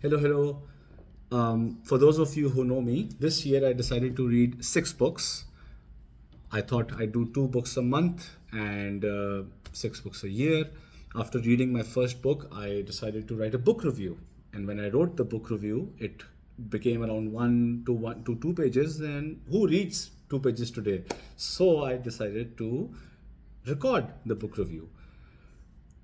Hello, hello. For those of you who know me, this year I decided to read 6 books. I thought I'd do 2 books a month and 6 books a year. After reading my first book, I decided to write a book review. And when I wrote the book review, it became around 1 to 2 pages. And who reads 2 pages today? So I decided to record the book review.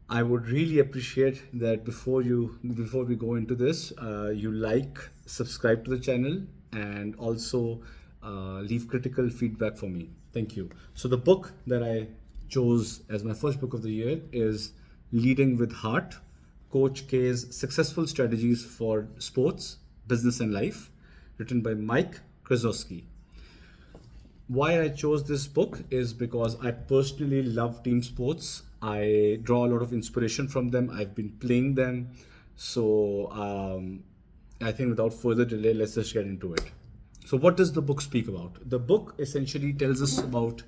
I would really appreciate that before we go into this, you like, subscribe to the channel, and also leave critical feedback for me. Thank you. So the book that I chose as my first book of the year is Leading with Heart: Coach K's Successful Strategies for Sports, Business, and Life, written by Mike Krasowski. Why I chose this book is because I personally love team sports. I draw a lot of inspiration from them. I've been playing them. So I think without further delay, let's just get into it. So, what does the book speak about? The book essentially tells us about,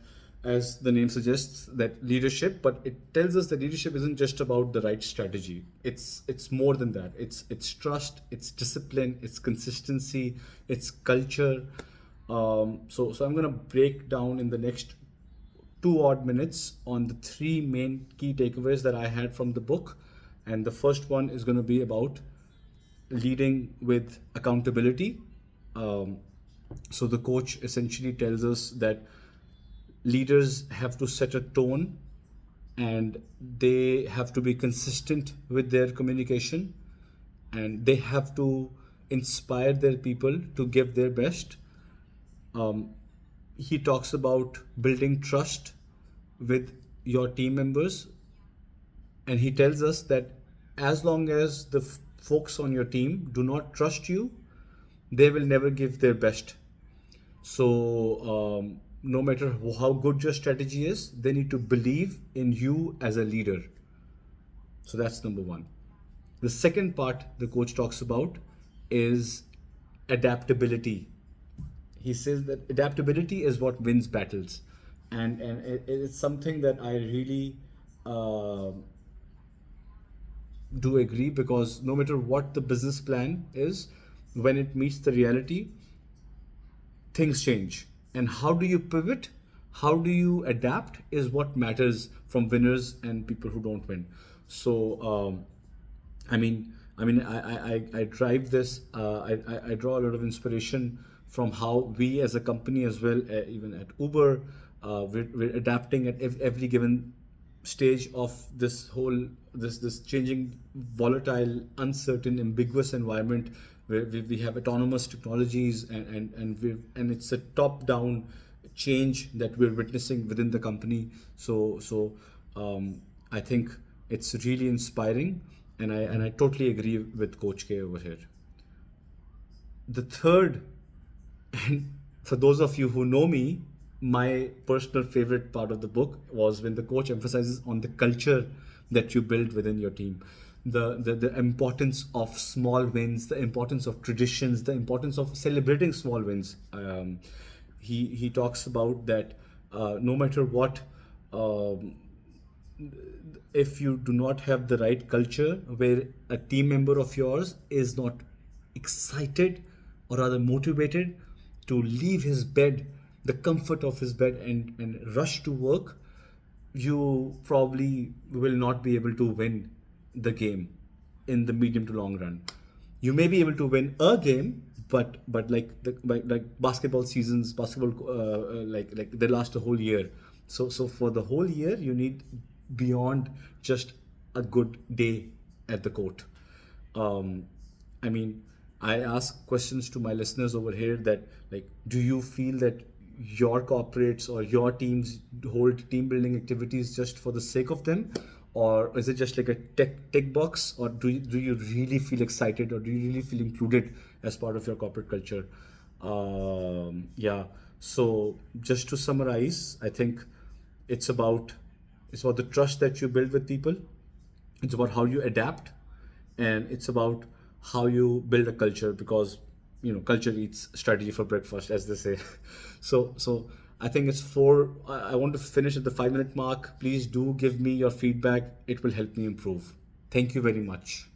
as the name suggests, that leadership, but it tells us that leadership isn't just about the right strategy. It's more than that. It's trust, it's discipline, it's consistency, it's culture. So I'm gonna break down in the next 2 odd minutes on the three main key takeaways that I had from the book. And the first one is going to be about leading with accountability. Um, so the coach essentially tells us that leaders have to set a tone and they have to be consistent with their communication, and they have to inspire their people to give their best. Um, he talks about building trust with your team members, and he tells us that as long as the folks on your team do not trust you, they will never give their best. So no matter how good your strategy is, they need to believe in you as a leader. So that's number one. The second part the coach talks about is adaptability. He says that adaptability is what wins battles, and it's something that I really uh, do agree, because no matter what the business plan is, when it meets the reality, things change. And how do you pivot? How do you adapt is what matters from winners and people who don't win. So I drive this. I draw a lot of inspiration from how we as a company as well, even at Uber, we're adapting at every given stage of this changing, volatile, uncertain, ambiguous environment where we have autonomous technologies, and it's a top down change that we're witnessing within the company. So I think it's really inspiring, and I totally agree with Coach K over here. The third, and for those of you who know me, my personal favorite part of the book was when the coach emphasizes on the culture that you build within your team. The importance of small wins, the importance of traditions, the importance of celebrating small wins. He talks about that no matter what, um, if you do not have the right culture where a team member of yours is not excited or rather motivated to leave his bed, the comfort of his bed, and rush to work, you probably will not be able to win the game in the medium to long run. You may be able to win a game, but like basketball seasons, basketball like they last a whole year. So for the whole year, you need beyond just a good day at the court. Um, I mean, I ask questions to my listeners over here that, like, do you feel that your corporates or your teams hold team building activities just for the sake of them, or is it just like a tick box, or do you really feel excited, or do you really feel included as part of your corporate culture? Yeah. So just to summarize, I think it's about it's about the trust that you build with people. It's about how you adapt, and it's about how you build a culture, because culture eats strategy for breakfast, as they say. So I think it's four. I want to finish at the 5 minute mark. Please do give me your feedback. It will help me improve. Thank you very much.